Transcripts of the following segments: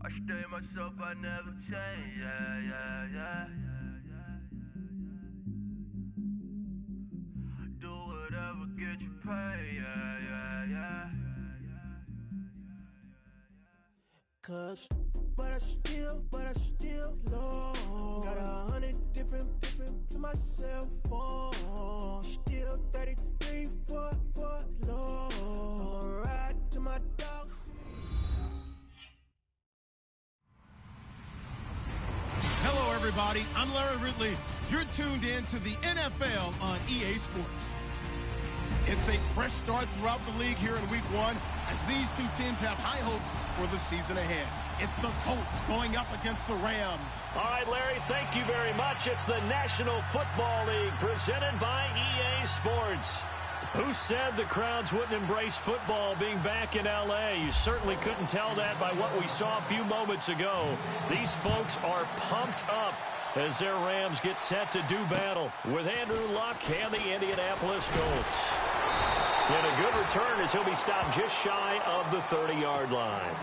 I stay myself, I never change, yeah. Do whatever, get you paid, yeah. Cause, but I still low. Got 100 different to my cell phone. Still 33 for low. I'ma ride to my dog. Hello, everybody. I'm Larry Ridley. You're tuned in to the NFL on EA Sports. It's a fresh start throughout the league here in Week 1 as these two teams have high hopes for the season ahead. It's the Colts going up against the Rams. All right, Larry, thank you very much. It's the National Football League presented by EA Sports. Who said the crowds wouldn't embrace football being back in L.A.? You certainly couldn't tell that by what we saw a few moments ago. These folks are pumped up as their Rams get set to do battle with Andrew Luck and the Indianapolis Colts. And a good return as he'll be stopped just shy of the 30-yard line.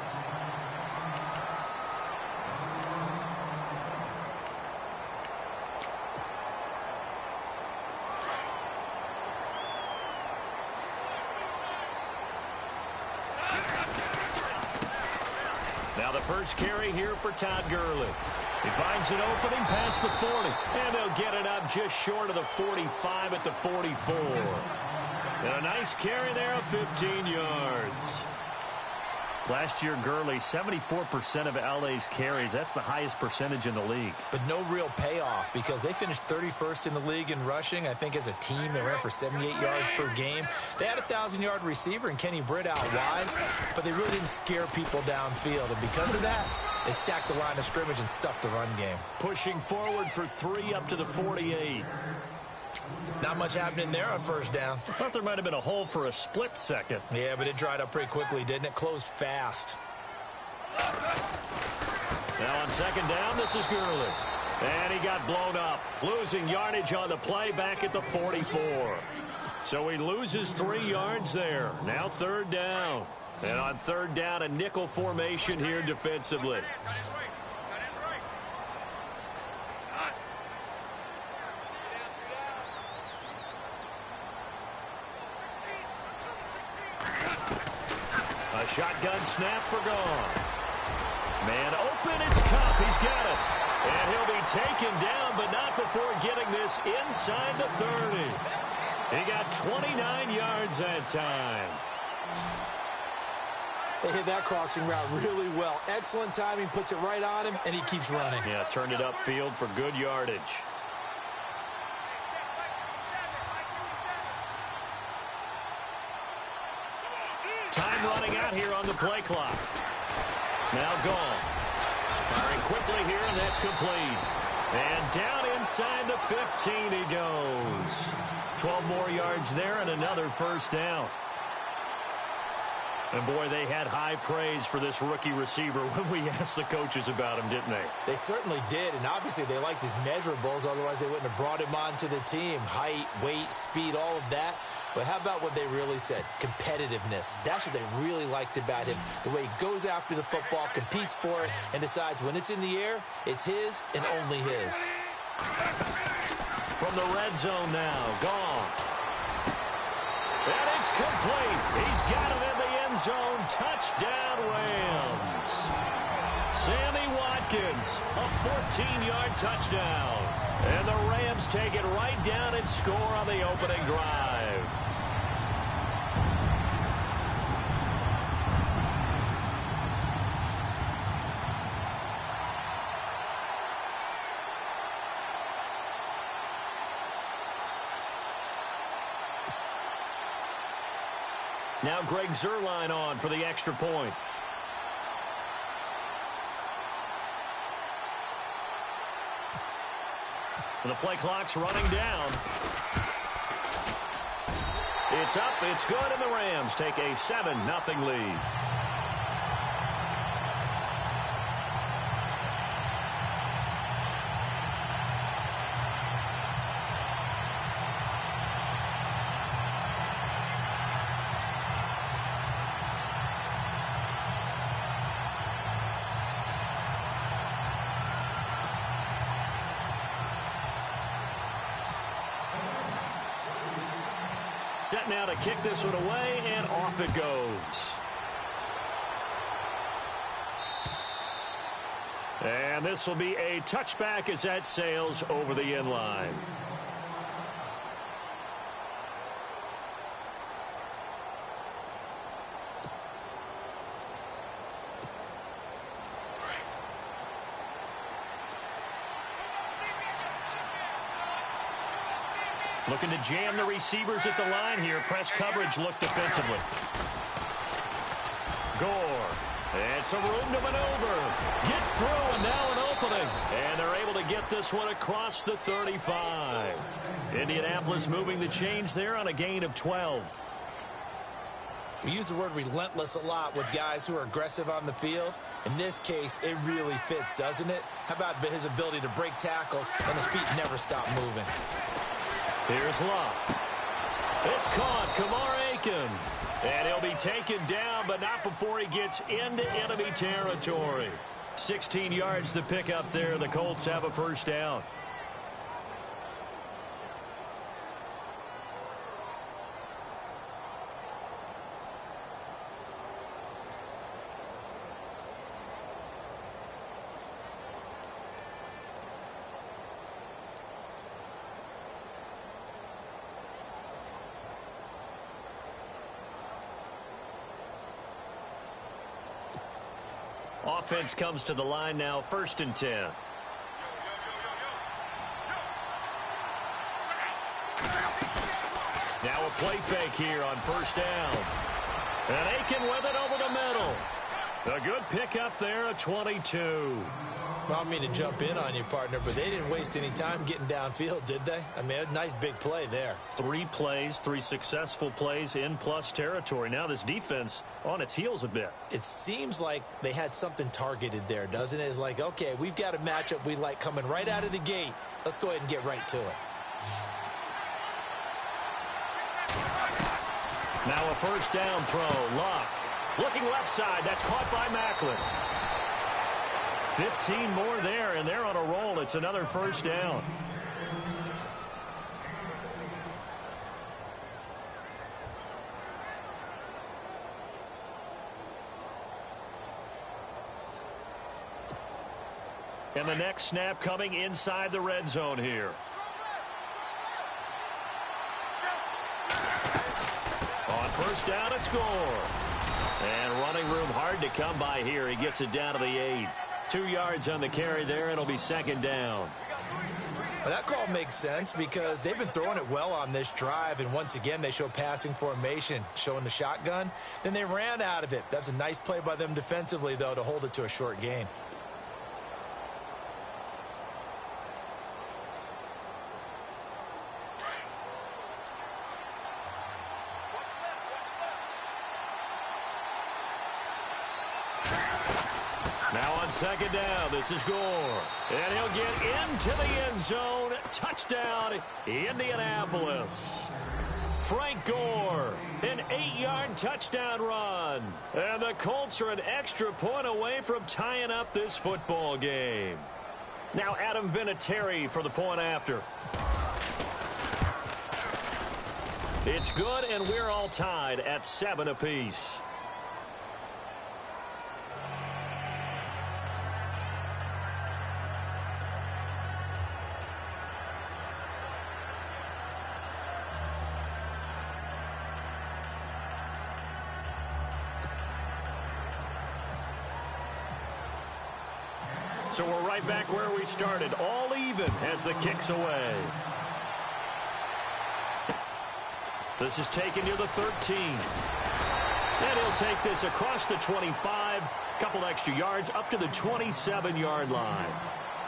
Now the first carry here for Todd Gurley. He finds an opening past the 40, and they'll get it up just short of the 45 at the 44. And a nice carry there of 15 yards. Last year, Gurley, 74% of LA's carries. That's the highest percentage in the league. But no real payoff because they finished 31st in the league in rushing. I think as a team, they ran for 78 yards per game. They had a 1,000-yard receiver in Kenny Britt out wide, but they really didn't scare people downfield. And because of that, they stacked the line of scrimmage and stuffed the run game. Pushing forward for 3 up to the 48. Not much happening there on first down. I thought there might have been a hole for a split second. Yeah, but it dried up pretty quickly, didn't it? Closed fast. Now on second down, this is Gurley. And he got blown up, losing yardage on the play back at the 44. So he loses 3 yards there. Now third down. And on third down, a nickel formation here defensively. A shotgun snap for Goff. Man open, it's Kupp. He's got it. And he'll be taken down, but not before getting this inside the 30. He got 29 yards that time. They hit that crossing route really well. Excellent timing, puts it right on him, and he keeps running. Yeah, turned it upfield for good yardage. Time running out here on the play clock. Now Goff. Firing quickly here, and that's complete. And down inside the 15 he goes. 12 more yards there and another first down. And, boy, they had high praise for this rookie receiver when we asked the coaches about him, didn't they? They certainly did, and obviously they liked his measurables. Otherwise, they wouldn't have brought him onto the team. Height, weight, speed, all of that. But how about what they really said? Competitiveness. That's what they really liked about him. The way he goes after the football, competes for it, and decides when it's in the air, it's his and only his. From the red zone now, Goff. And it's complete. He's got it in the end zone. Touchdown, Rams. Sammy Watkins, a 14-yard touchdown. And the Rams take it right down and score on the opening drive. Now Greg Zuerlein on for the extra point. The play clock's running down. It's up, it's good, and the Rams take a 7-0 lead. set now to kick this one away, and off it goes. And this will be a touchback as that sails over the end line. Looking to jam the receivers at the line here. Press coverage look defensively. Gore. And some room to maneuver. Gets through, and now an opening. And they're able to get this one across the 35. Indianapolis moving the chains there on a gain of 12. We use the word relentless a lot with guys who are aggressive on the field. In this case, it really fits, doesn't it? How about his ability to break tackles and his feet never stop moving? Here's Locke. It's caught. Kamar Aiken. And he'll be taken down, but not before he gets into enemy territory. 16 yards to pick up there. The Colts have a first down. Offense comes to the line now, 1st and 10. Now a play fake here on 1st down. And Aiken with it over the middle. A good pickup there at 22. I don't mean to jump in on you, partner, but they didn't waste any time getting downfield, did they? I mean, a nice big play there. 3 plays, 3 successful plays in plus territory. Now this defense on its heels a bit. It seems like they had something targeted there, doesn't it? It's like, okay, we've got a matchup we like coming right out of the gate. Let's go ahead and get right to it. Now a 1st down throw. Locke looking left side. That's caught by Macklin. 15 more there, and they're on a roll. It's another 1st down. And the next snap coming inside the red zone here. On 1st down, it's Gore. And running room hard to come by here. He gets it down to the 8. 2 yards on the carry there. It'll be 2nd down. Well, that call makes sense because they've been throwing it well on this drive, and once again they show passing formation, showing the shotgun. Then they ran out of it. That's a nice play by them defensively, though, to hold it to a short gain. Now on 2nd down, this is Gore. And he'll get into the end zone. Touchdown, Indianapolis. Frank Gore, an 8-yard touchdown run. And the Colts are an extra point away from tying up this football game. Now Adam Vinatieri for the point after. It's good, and we're all tied at 7 apiece. So we're right back where we started, all even as the kick's away. This is taken near the 13. And he'll take this across the 25, couple extra yards up to the 27-yard line.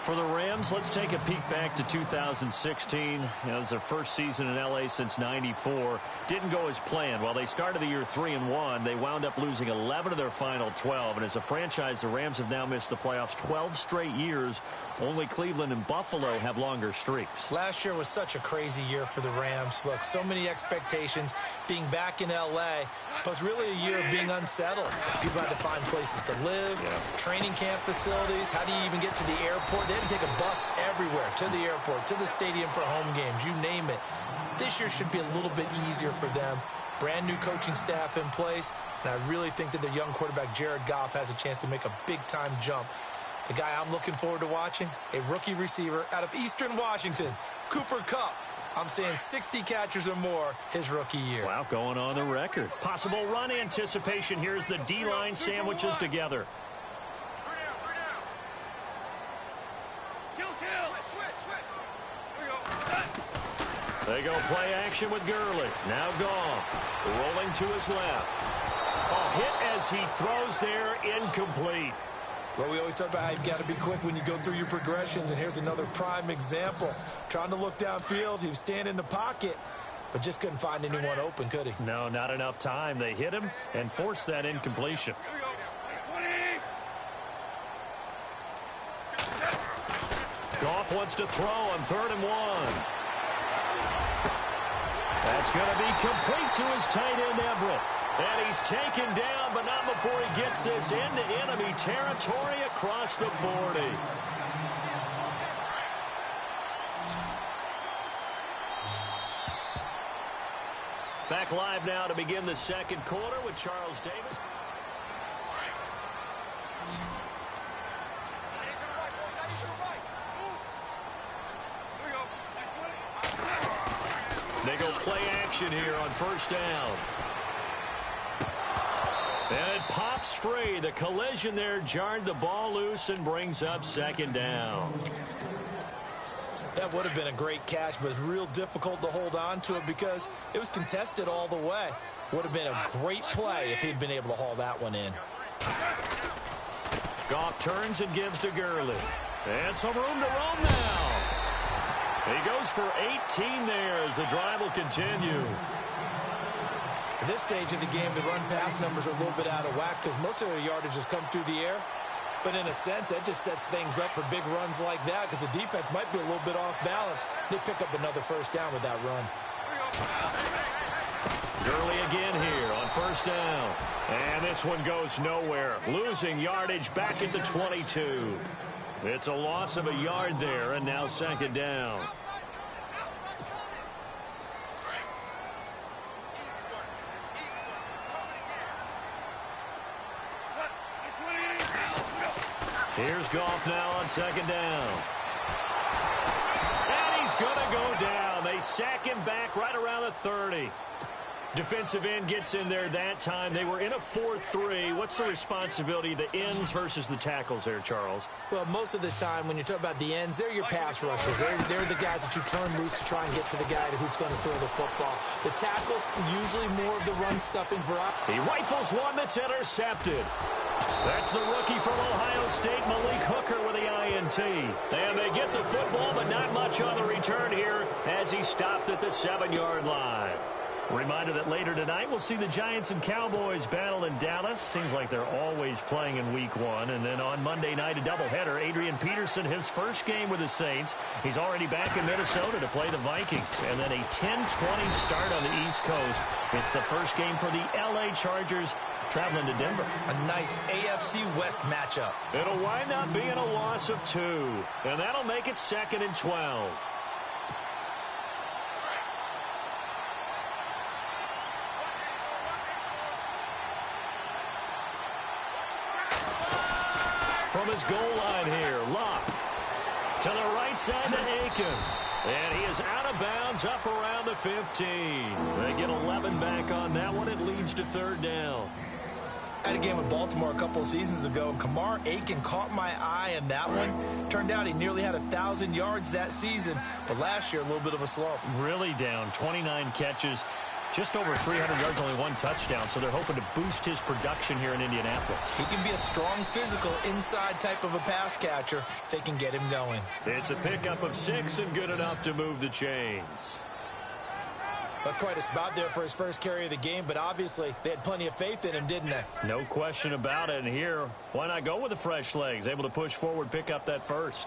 For the Rams, let's take a peek back to 2016. It was their first season in L.A. since '94. Didn't go as planned. While they started the year 3-1, they wound up losing 11 of their final 12. And as a franchise, the Rams have now missed the playoffs 12 straight years. Only Cleveland and Buffalo have longer streaks. Last year was such a crazy year for the Rams. Look, so many expectations being back in L.A., plus really a year of being unsettled. People had to find places to live, training camp facilities. How do you even get to the airport? They had to take a bus everywhere, to the airport, to the stadium for home games, you name it. This year should be a little bit easier for them. Brand new coaching staff in place, and I really think that their young quarterback, Jared Goff, has a chance to make a big-time jump. The guy I'm looking forward to watching, a rookie receiver out of Eastern Washington, Cooper Kupp. I'm saying 60 catches or more his rookie year. Wow, going on the record. Possible run anticipation. Here's the D-line sandwiches together. They go play action with Gurley. Now Goff rolling to his left. A hit as he throws there, incomplete. Well, we always talk about how you've got to be quick when you go through your progressions, and here's another prime example. Trying to look downfield, he was standing in the pocket, but just couldn't find anyone open, could he? No, not enough time. They hit him and forced that incompletion. Goff wants to throw on 3rd and 1. That's going to be complete to his tight end, Everett. And he's taken down, but not before he gets this into enemy territory across the 40. Back live now to begin the second quarter with Charles Davis. They go play action here on 1st down. And it pops free. The collision there jarred the ball loose and brings up 2nd down. That would have been a great catch, but it's real difficult to hold on to it because it was contested all the way. Would have been a great play if he'd been able to haul that one in. Goff turns and gives to Gurley. And some room to roam now. He goes for 18 there as the drive will continue. At this stage of the game, the run-pass numbers are a little bit out of whack because most of the yardage has come through the air. But in a sense, that just sets things up for big runs like that because the defense might be a little bit off balance. They pick up another 1st down with that run. Gurley again here on 1st down. And this one goes nowhere. Losing yardage back at the 22. It's a loss of a yard there, and now 2nd down. Here's Goff now on 2nd down. And he's going to go down. They sack him back right around the 30. Defensive end gets in there that time. They were in a 4-3. What's the responsibility of the ends versus the tackles there, Charles? Well, most of the time when you talk about the ends, they're your pass rushers. They're the guys that you turn loose to try and get to the guy who's going to throw the football. The tackles, usually more of the run-stuffing variety. He rifles one that's intercepted. That's the rookie from Ohio State, Malik Hooker, with the INT. And they get the football, but not much on the return here as he stopped at the 7-yard line. Reminder that later tonight we'll see the Giants and Cowboys battle in Dallas. Seems like they're always playing in week 1. And then on Monday night, a doubleheader. Adrian Peterson, his first game with the Saints. He's already back in Minnesota to play the Vikings. And then a 10-20 start on the East Coast. It's the first game for the LA Chargers traveling to Denver. A nice AFC West matchup. It'll wind up being a loss of 2. And that'll make it 2nd and 12. From his goal line here, Locke to the right side to Aiken. And he is out of bounds up around the 15. They get 11 back on that one. It leads to 3rd down. I had a game with Baltimore a couple of seasons ago, and Kamar Aiken caught my eye in that one. Turned out he nearly had 1,000 yards that season, but last year a little bit of a slump. Really down, 29 catches. Just over 300 yards, only 1 touchdown, so they're hoping to boost his production here in Indianapolis. He can be a strong, physical, inside type of a pass catcher if they can get him going. It's a pickup of 6 and good enough to move the chains. That's quite a spot there for his first carry of the game, but obviously they had plenty of faith in him, didn't they? No question about it, and here, why not go with the fresh legs? Able to push forward, pick up that first.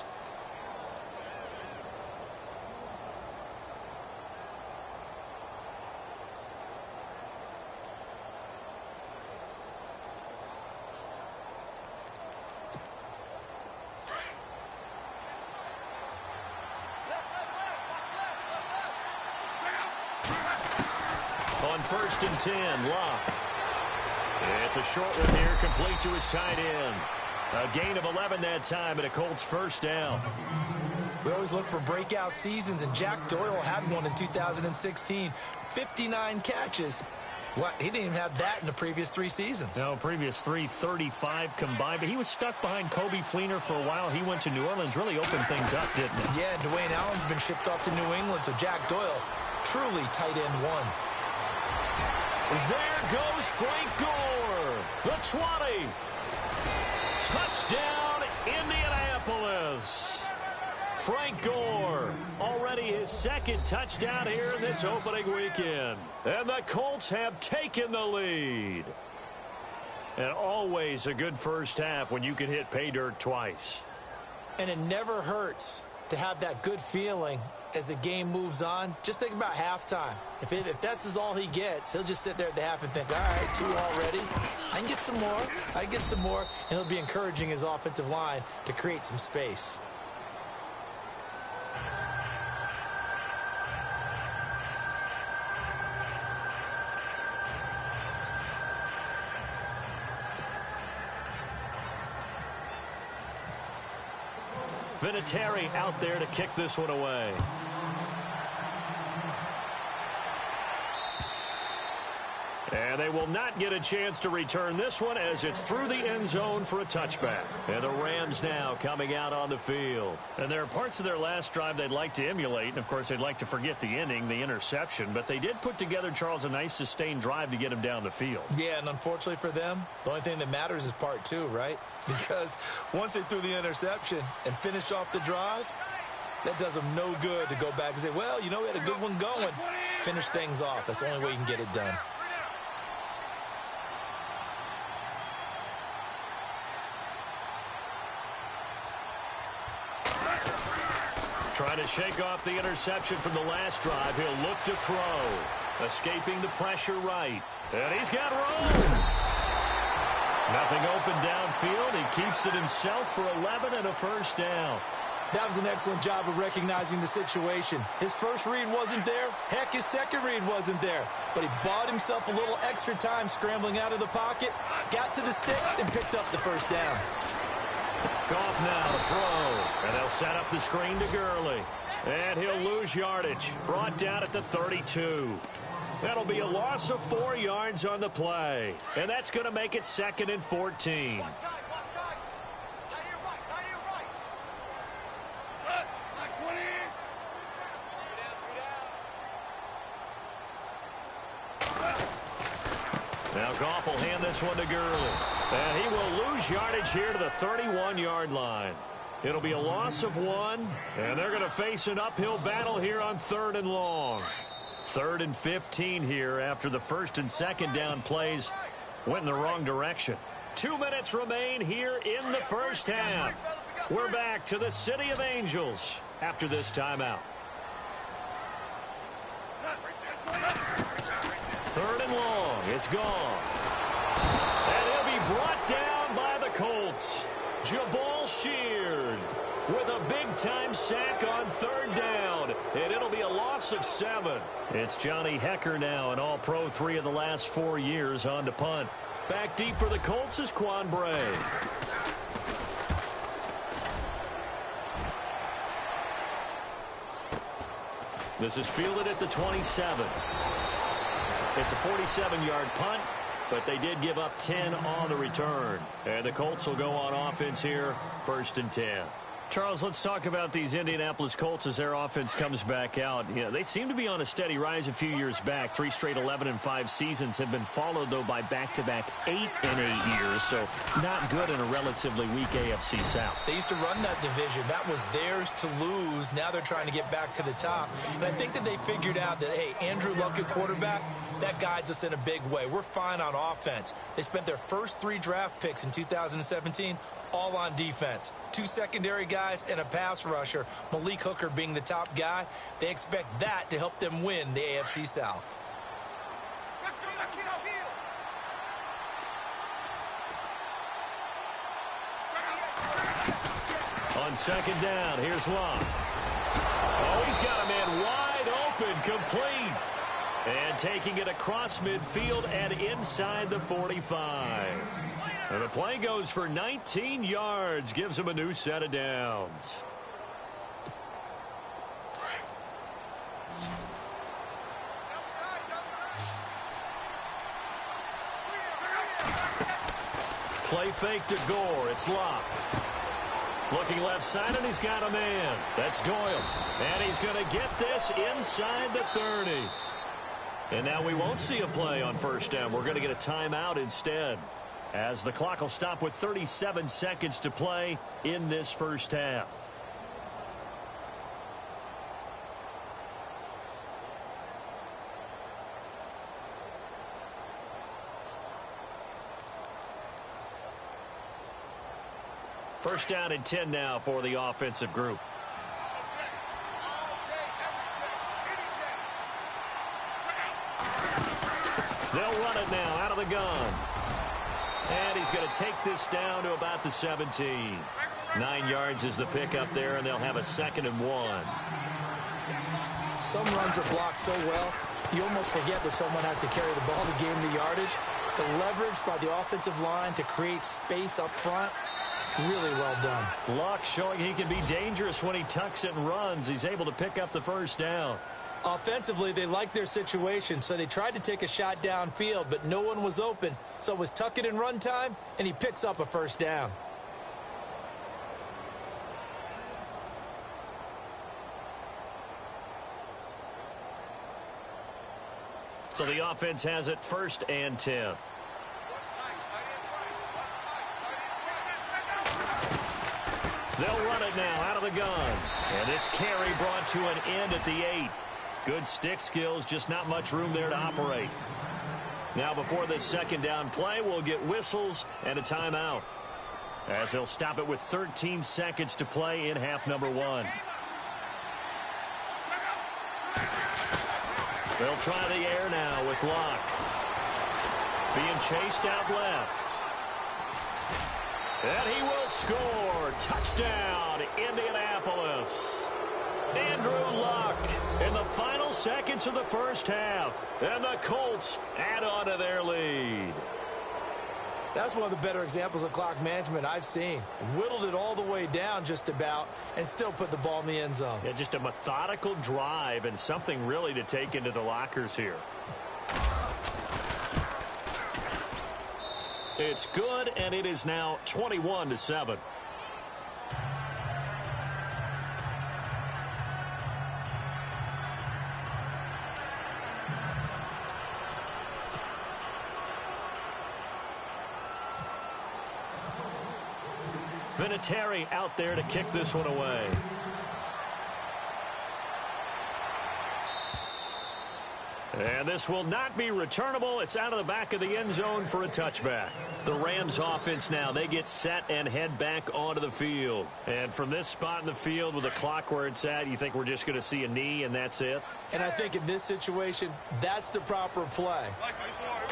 On 1st and 10, Locke. It's a short one here, complete to his tight end. A gain of 11 that time, and a Colts first down. We always look for breakout seasons, and Jack Doyle had one in 2016. 59 catches. What? He didn't even have that in the previous 3 seasons. No, previous 3, 35 combined. But he was stuck behind Kobe Fleener for a while. He went to New Orleans, really opened things up, didn't he? Yeah, Dwayne Allen's been shipped off to New England, so Jack Doyle, truly tight end 1. There goes Frank Gore. The 20. Touchdown, Indianapolis. Frank Gore, already his 2nd touchdown here in this opening weekend. And the Colts have taken the lead. And always a good first half when you can hit pay dirt twice. And it never hurts to have that good feeling as the game moves on. Just think about halftime. If that's all he gets, he'll just sit there at the half and think, all right, 2 already. I can get some more. I can get some more. And he'll be encouraging his offensive line to create some space. Vinatieri out there to kick this one away. And they will not get a chance to return this one as it's through the end zone for a touchback. And the Rams now coming out on the field. And there are parts of their last drive they'd like to emulate. And, of course, they'd like to forget the inning, the interception. But they did put together, Charles, a nice sustained drive to get him down the field. Yeah, and unfortunately for them, the only thing that matters is part 2, right? Because once they threw the interception and finished off the drive, that does them no good to go back and say, well, you know, we had a good one going. Finish things off. That's the only way you can get it done. Trying to shake off the interception from the last drive. He'll look to throw. Escaping the pressure right. And he's got room. Nothing open downfield. He keeps it himself for 11 and a first down. That was an excellent job of recognizing the situation. His first read wasn't there. Heck, his second read wasn't there. But he bought himself a little extra time scrambling out of the pocket, got to the sticks, and picked up the first down. Goff now to throw. And they'll set up the screen to Gurley. And he'll lose yardage. Brought down at the 32. That'll be a loss of 4 yards on the play. And that's going to make it 2nd and 14. Now Goff will hand this one to Gurley. And he will lose yardage here to the 31-yard line. It'll be a loss of 1. And they're going to face an uphill battle here on 3rd and long. 3rd and 15 here after the 1st and 2nd down plays went in the wrong direction. 2 minutes remain here in the first half. We're back to the City of Angels after this timeout. 3rd and long. It's gone. And he'll be brought down by the Colts. Jabal Sheard with a big-time sack on 3rd down. And it'll be a loss of 7. It's Johnny Hecker now, an all-pro 3 of the last 4 years on to punt. Back deep for the Colts is Quan Bray. This is fielded at the 27. It's a 47-yard punt, but they did give up 10 on the return. And the Colts will go on offense here, 1st and 10. Charles, let's talk about these Indianapolis Colts as their offense comes back out. Yeah, they seem to be on a steady rise a few years back. 3 straight 11-5 seasons have been followed, though, by back-to-back 8-8 years. So not good in a relatively weak AFC South. They used to run that division. That was theirs to lose. Now they're trying to get back to the top. And I think that they figured out that, hey, Andrew Luck at quarterback, that guides us in a big way. We're fine on offense. They spent their first 3 draft picks in 2017 all on defense. 2 secondary guys and a pass rusher, Malik Hooker being the top guy. They expect that to help them win the AFC South. On 2nd down, here's Locke. Oh, he's got a man wide open, complete. And taking it across midfield and inside the 45. And the play goes for 19 yards, gives him a new set of downs. Play fake to Gore. It's Locke. Looking left side, and he's got a man. That's Doyle. And he's going to get this inside the 30. And now we won't see a play on first down. We're going to get a timeout instead, as the clock will stop with 37 seconds to play in this first half. First down and 10 now for the offensive group. They'll run it now out of the gun. And he's going to take this down to about the 17. 9 yards is the pickup there, and they'll have a 2nd and 1. Some runs are blocked so well, you almost forget that someone has to carry the ball to gain the yardage. The leverage by the offensive line to create space up front, really well done. Luck showing he can be dangerous when he tucks it and runs. He's able to pick up the first down. Offensively, they liked their situation, so they tried to take a shot downfield, but no one was open. So it was tuck it and run time, and he picks up a first down. So the offense has it 1st and 10. They'll run it now out of the gun. And this carry brought to an end at the 8. Good stick skills, just not much room there to operate. Now before this 2nd down play, we'll get whistles and a timeout, as they'll stop it with 13 seconds to play in half number 1. They'll try the air now with Locke. Being chased out left. And he will score. Touchdown, Indianapolis. Andrew Luck in the final seconds of the first half. And the Colts add on to their lead. That's one of the better examples of clock management I've seen. Whittled it all the way down just about and still put the ball in the end zone. Yeah, just a methodical drive and something really to take into the lockers here. It's good, and it is now 21-7. Vinatieri out there to kick this one away. And this will not be returnable. It's out of the back of the end zone for a touchback. The Rams offense now, they get set and head back onto the field. And from this spot in the field with the clock where it's at, you think we're just going to see a knee and that's it? And I think in this situation, that's the proper play.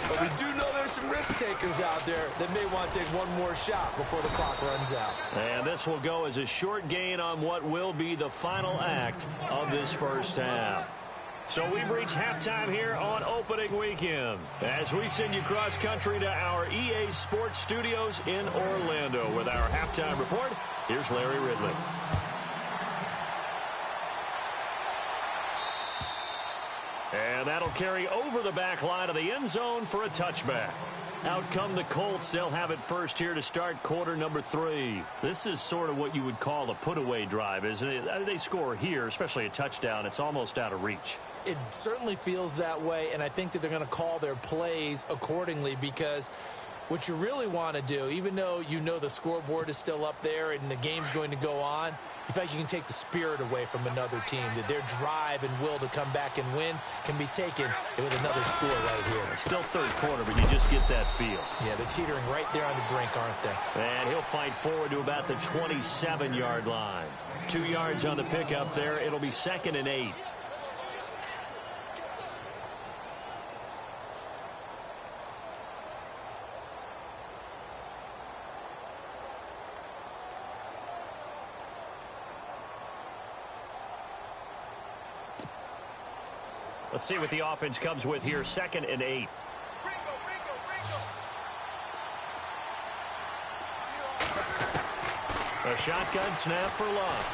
But we do know there's some risk takers out there that may want to take one more shot before the clock runs out. And this will go as a short gain on what will be the final act of this first half. So we've reached halftime here on opening weekend, as we send you cross-country to our EA Sports Studios in Orlando with our halftime report. Here's Larry Ridley. And that'll carry over the back line of the end zone for a touchback. Out come the Colts. They'll have it first here to start quarter number 3. This is sort of what you would call a put-away drive, isn't it? They score here, especially a touchdown. It's almost out of reach. It certainly feels that way, and I think that they're going to call their plays accordingly, because what you really want to do, even though you know the scoreboard is still up there and the game's going to go on, in fact, you can take the spirit away from another team. That their drive and will to come back and win can be taken with another score right here. Still third quarter, but you just get that feel. Yeah, they're teetering right there on the brink, aren't they? And he'll fight forward to about the 27-yard line. 2 yards on the pickup there. It'll be 2nd and 8. Let's see what the offense comes with here. 2nd and 8. A shotgun snap for Luck.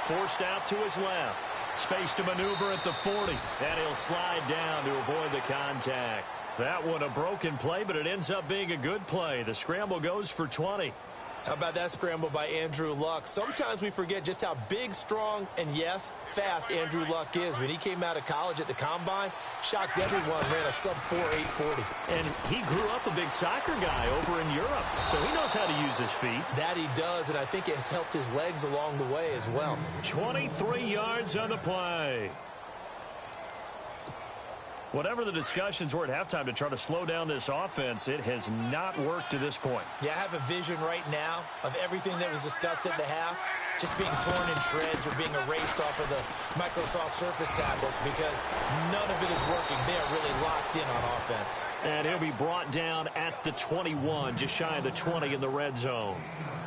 Forced out to his left. Space to maneuver at the 40. And he'll slide down to avoid the contact. That one a broken play, but it ends up being a good play. The scramble goes for 20. How about that scramble by Andrew Luck? Sometimes we forget just how big, strong, and yes, fast Andrew Luck is. When he came out of college at the Combine, shocked everyone, ran a sub-4 840. And he grew up a big soccer guy over in Europe, so he knows how to use his feet. That he does, and I think it has helped his legs along the way as well. 23 yards on the play. Whatever the discussions were at halftime to try to slow down this offense, it has not worked to this point. Yeah, I have a vision right now of everything that was discussed at the half just being torn in shreds or being erased off of the Microsoft Surface tablets because none of it is working. They are really locked in on offense. And he'll be brought down at the 21, just shy of the 20 in the red zone.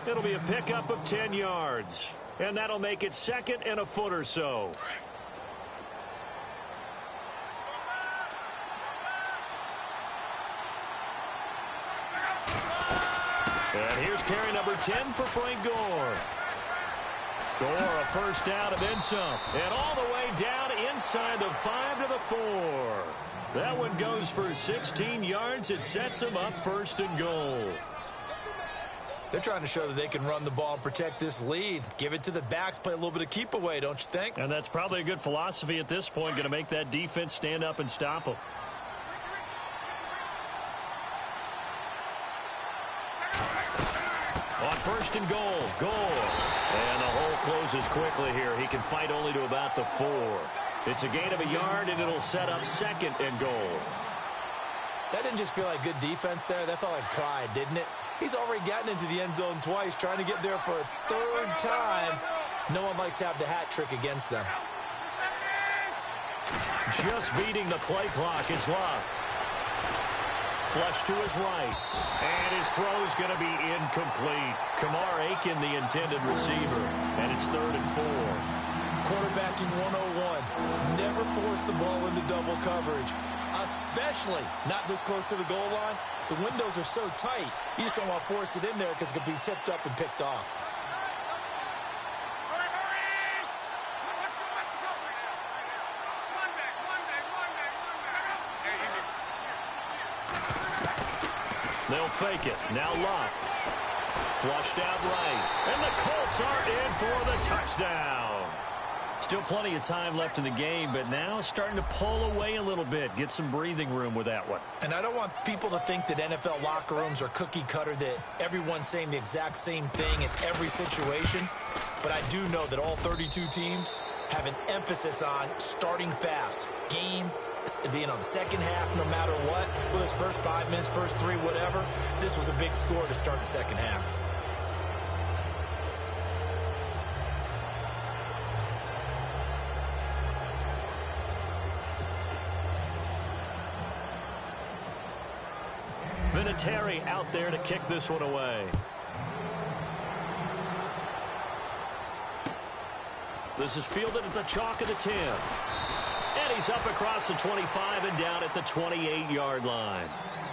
It'll be a pickup of 10 yards, and that'll make it 2nd and a foot or so. And here's carry number 10 for Frank Gore. Gore, a first down and then some. And all the way down inside the 5 to the 4. That one goes for 16 yards. It sets him up 1st and goal. They're trying to show that they can run the ball and protect this lead. Give it to the backs, play a little bit of keep away, don't you think? And that's probably a good philosophy at this point, going to make that defense stand up and stop them. On 1st and goal, Gore. And the hole closes quickly here. He can fight only to about the 4. It's a gain of a yard, and it'll set up 2nd and goal. That didn't just feel like good defense there. That felt like pride, didn't it? He's already gotten into the end zone twice, trying to get there for a 3rd time. No one likes to have the hat trick against them. Just beating the play clock is Luck. Flush to his right. And his throw is going to be incomplete. Kamar Aiken, the intended receiver. And it's 3rd and 4. Quarterbacking 101. Never force the ball into double coverage. Especially not this close to the goal line. The windows are so tight, you just don't want to force it in there because it could be tipped up and picked off. They'll fake it. Now Luck. Flushed out right. And the Colts are in for the touchdown. Still plenty of time left in the game, but now starting to pull away a little bit. Get some breathing room with that one. And I don't want people to think that NFL locker rooms are cookie cutter, that everyone's saying the exact same thing in every situation. But I do know that all 32 teams have an emphasis on starting fast. Game, the 2nd half, no matter what. Whether it's first 5 minutes, first 3, whatever. This was a big score to start the 2nd half. Vinatieri out there to kick this one away. This is fielded at the chalk of the 10. And he's up across the 25 and down at the 28-yard line.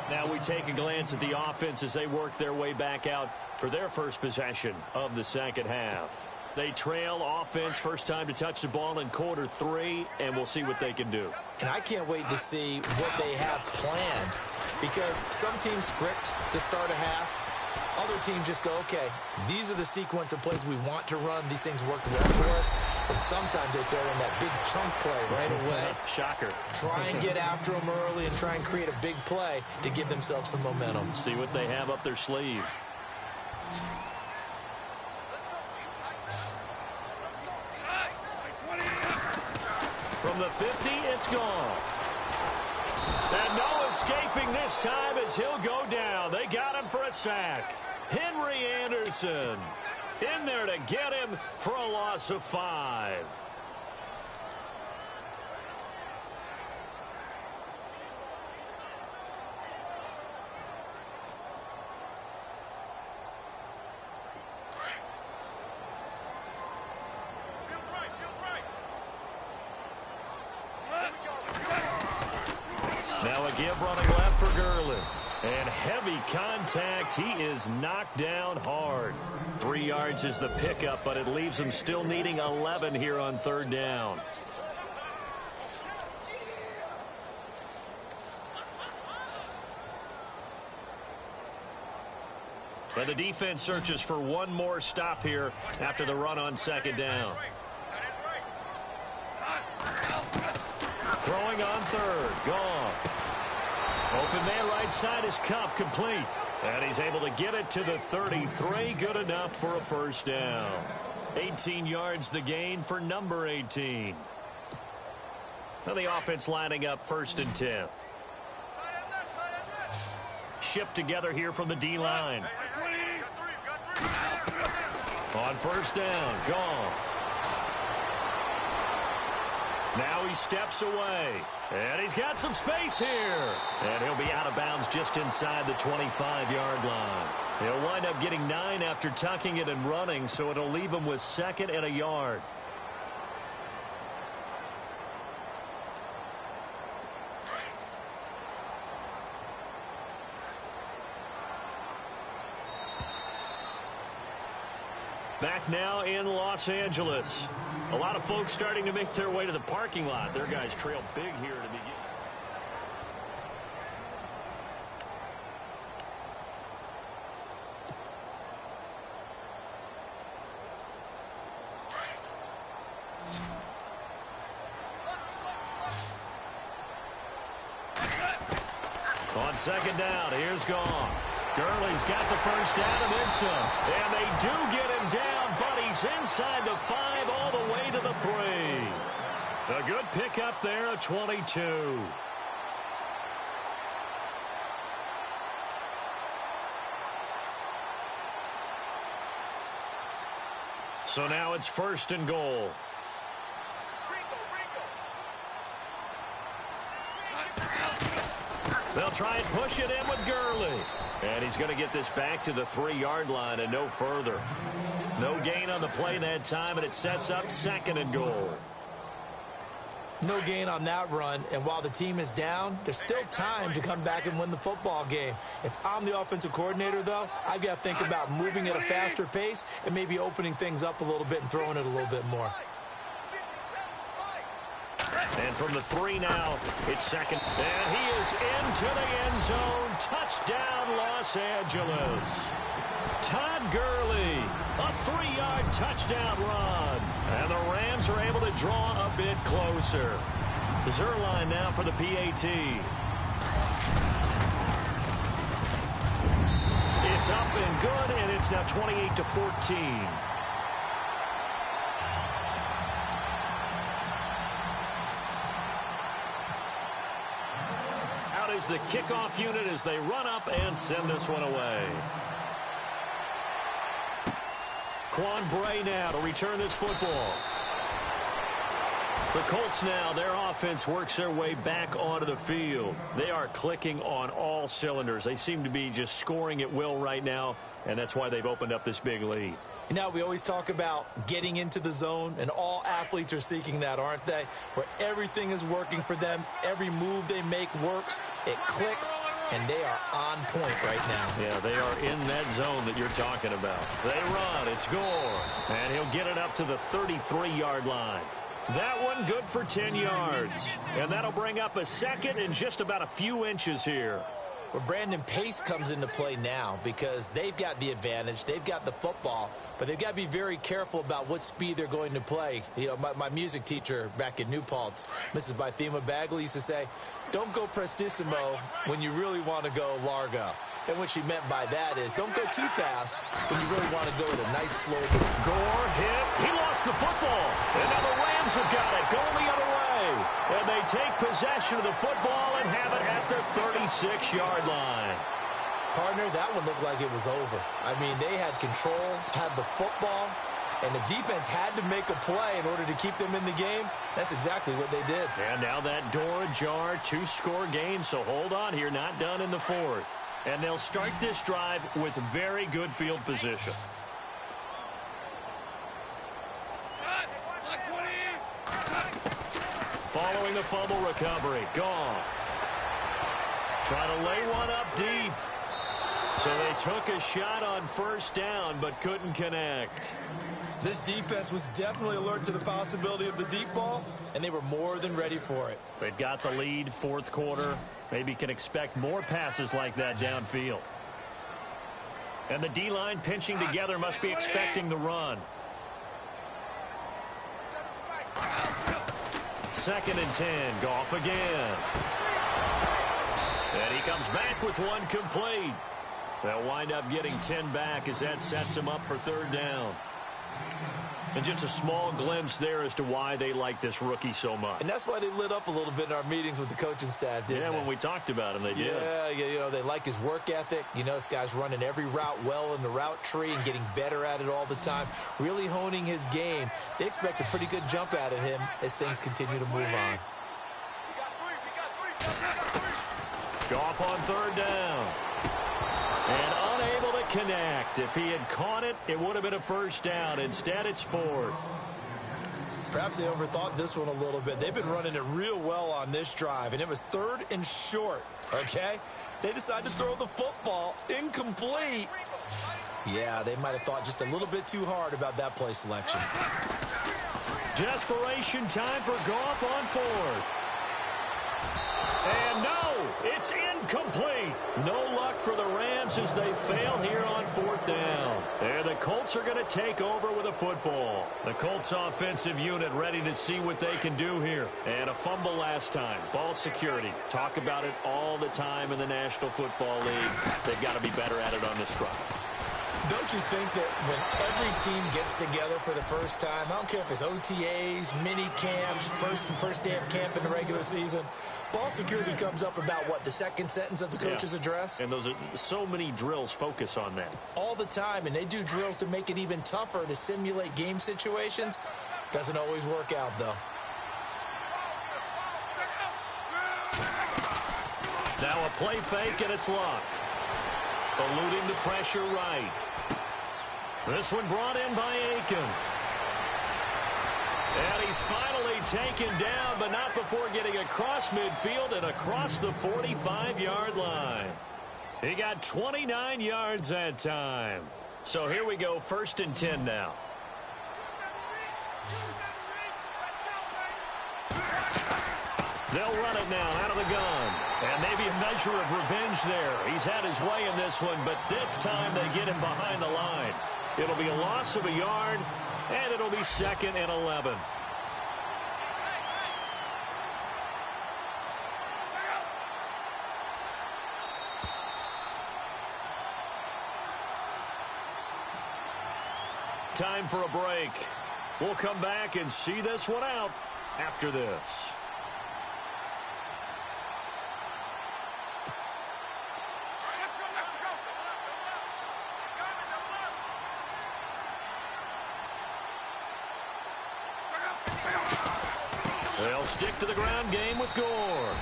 Now we take a glance at the offense as they work their way back out for their first possession of the 2nd half. They trail offense, first time to touch the ball in quarter 3, and we'll see what they can do. And I can't wait to see what they have planned, because some teams script to start a half. Other teams just go, okay, these are the sequence of plays we want to run. These things worked well for us. And sometimes they throw in that big chunk play right away. Shocker. Try and get after them early and try and create a big play to give themselves some momentum. See what they have up their sleeve. From the 50, it's gone. And no escaping this time as he'll go down. They got him for a sack. Henry Anderson in there to get him for a loss of 5. give running left for Gurley. And heavy contact. He is knocked down hard. 3 yards is the pickup, but it leaves him still needing 11 here on third down. And the defense searches for one more stop here after the run on second down. Throwing on third. Goff. Open man right side is Cup, complete. And he's able to get it to the 33. Good enough for a first down. 18 yards the gain for number 18. Now the offense lining up 1st and 10. Shift together here from the D-line. On first down, Goff. Now he steps away. And he's got some space here. And he'll be out of bounds just inside the 25-yard line. He'll wind up getting 9 after tucking it and running, so it'll leave him with 2nd and a yard. Back now in Los Angeles. A lot of folks starting to make their way to the parking lot. Their guys trail big here to begin. On second down, here's Goff. Gurley's got the first down and then some. And they do get him down, but he's inside the 5 all the way to the 3. A good pickup there, a 22. So now it's 1st and goal. They'll try and push it in with Gurley. And he's going to get this back to the 3-yard line and no further. No gain on the play that time, and it sets up 2nd and goal. No gain on that run, and while the team is down, there's still time to come back and win the football game. If I'm the offensive coordinator, though, I've got to think about moving at a faster pace and maybe opening things up a little bit and throwing it a little bit more. And from the 3 now, it's 2nd. And he is into the end zone. Touchdown, Los Angeles. Todd Gurley, a 3-yard touchdown run. And the Rams are able to draw a bit closer. Zerline now for the PAT. It's up and good, and it's now 28-14. Is the kickoff unit as they run up and send this one away. Quan Bray now to return this football. The Colts now, their offense works their way back onto the field. They are clicking on all cylinders. They seem to be just scoring at will right now, and that's why they've opened up this big lead. You know, we always talk about getting into the zone, and all athletes are seeking that, aren't they? Where everything is working for them, every move they make works, it clicks, and they are on point right now. Yeah, they are in that zone that you're talking about. They run, it's Gore, and he'll get it up to the 33-yard line. That one good for 10 yards, and that'll bring up a 2nd and just about a few inches here. Well, Brandon, pace comes into play now because they've got the advantage. They've got the football, but they've got to be very careful about what speed they're going to play. You know, my music teacher back in New Paltz, Mrs. Bythema Bagley, used to say, don't go prestissimo when you really want to go largo. And what she meant by that is don't go too fast when you really want to go at a nice slow move. Gore hit. He lost the football. And now the Rams have got it going the other way. And they take possession of the football and have it at their 36-yard line. Partner, that one looked like it was over. I mean, they had control, had the football, and the defense had to make a play in order to keep them in the game. That's exactly what they did. And now that door ajar, 2-score game, so hold on here, not done in the 4th. And they'll start this drive with very good field position. Following the fumble recovery, Goff. Trying to lay one up deep. So they took a shot on first down, but couldn't connect. This defense was definitely alert to the possibility of the deep ball, and they were more than ready for it. They've got the lead, fourth quarter. Maybe can expect more passes like that downfield. And the D-line pinching together must be expecting the run. 2nd and 10. Goff again. And he comes back with one complete. They'll wind up getting 10 back as that sets him up for 3rd down. And just a small glimpse there as to why they like this rookie so much. And that's why they lit up a little bit in our meetings with the coaching staff, didn't they? When we talked about him, they did. Yeah, you know, they like his work ethic. You know, this guy's running every route well in the route tree and getting better at it all the time, really honing his game. They expect a pretty good jump out of him as things continue to move on. Goff on 3rd down. And unable to connect. If he had caught it, it would have been a first down. Instead, it's 4th. Perhaps they overthought this one a little bit. They've been running it real well on this drive, and it was 3rd and short, okay? They decided to throw the football incomplete. Yeah, they might have thought just a little bit too hard about that play selection. Desperation time for Goff on 4th. And no, it's incomplete. No luck for the Rams as they fail here on 4th down. And the Colts are going to take over with a football. The Colts offensive unit ready to see what they can do here. And a fumble last time. Ball security. Talk about it all the time in the National Football League. They've got to be better at it on this drive. Don't you think that when every team gets together for the first time, I don't care if it's OTAs, mini camps, first day of camp in the regular season, ball security comes up about, what, the second sentence of the coach's address? And those are so many drills focus on that. All the time, and they do drills to make it even tougher to simulate game situations. Doesn't always work out, though. Now a play fake, and it's Luck. Eluding the pressure right. This one brought in by Aiken. And he's finally taken down, but not before getting across midfield and across the 45-yard line. He got 29 yards that time. So here we go, 1st and 10 now. They'll run it now out of the gun. And maybe a measure of revenge there. He's had his way in this one, but this time they get him behind the line. It'll be a loss of a yard, and it'll be 2nd and 11. Time for a break. We'll come back and see this one out after this. They'll stick to the ground game with Gore.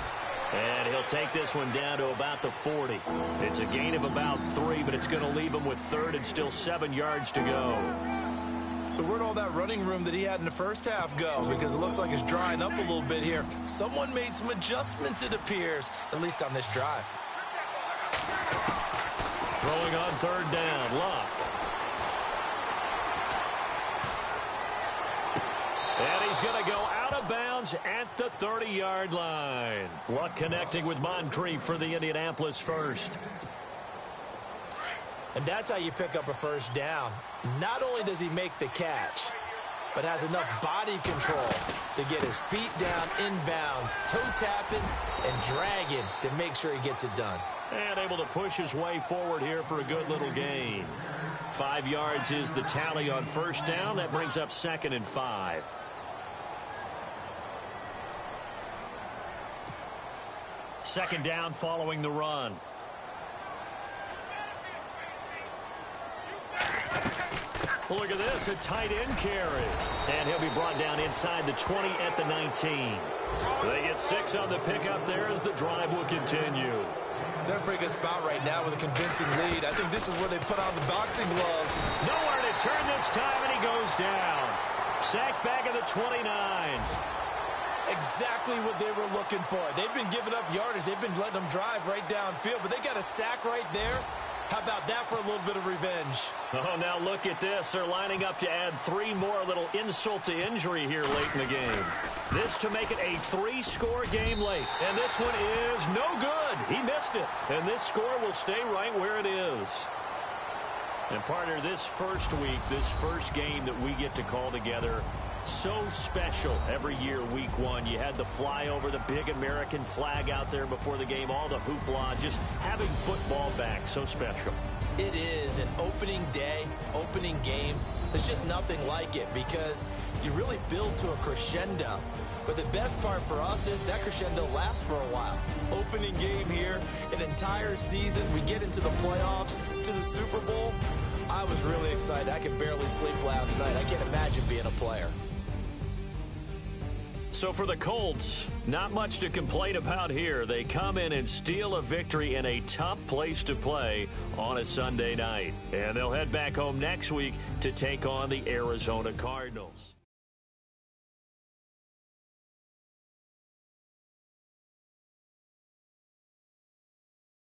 And he'll take this one down to about the 40. It's a gain of about 3, but it's going to leave him with 3rd and still 7 yards to go. So where'd all that running room that he had in the first half go? Because it looks like it's drying up a little bit here. Someone made some adjustments, it appears, at least on this drive. Throwing on 3rd down, Luck. And he's going to go out of bounds at the 30-yard line. Luck connecting with Moncrief for the Indianapolis first. And that's how you pick up a first down. Not only does he make the catch, but has enough body control to get his feet down inbounds, toe tapping and dragging to make sure he gets it done. And able to push his way forward here for a good little gain. 5 yards is the tally on first down. That brings up 2nd and 5. Second down following the run. Look at this, a tight end carry. And he'll be brought down inside the 20 at the 19. They get 6 on the pickup there as the drive will continue. They're in a pretty good spot right now with a convincing lead. I think this is where they put on the boxing gloves. Nowhere to turn this time, and he goes down. Sacked back at the 29. Exactly what they were looking for. They've been giving up yardage. They've been letting them drive right downfield, but they got a sack right there. How about that for a little bit of revenge? Oh, now look at this. They're lining up to add 3 more, little insult to injury here late in the game. This to make it a 3-score game late. And this one is no good. He missed it. And this score will stay right where it is. And partner, this first week, this first game that we get to call together, so special every year, week 1. You had the flyover, the big American flag out there before the game, all the hoopla, just having football back, so special. It is an opening day, opening game. There's just nothing like it because you really build to a crescendo. But the best part for us is that crescendo lasts for a while. Opening game here, an entire season. We get into the playoffs, to the Super Bowl. I was really excited. I could barely sleep last night. I can't imagine being a player. So for the Colts, not much to complain about here. They come in and steal a victory in a tough place to play on a Sunday night. And they'll head back home next week to take on the Arizona Cardinals.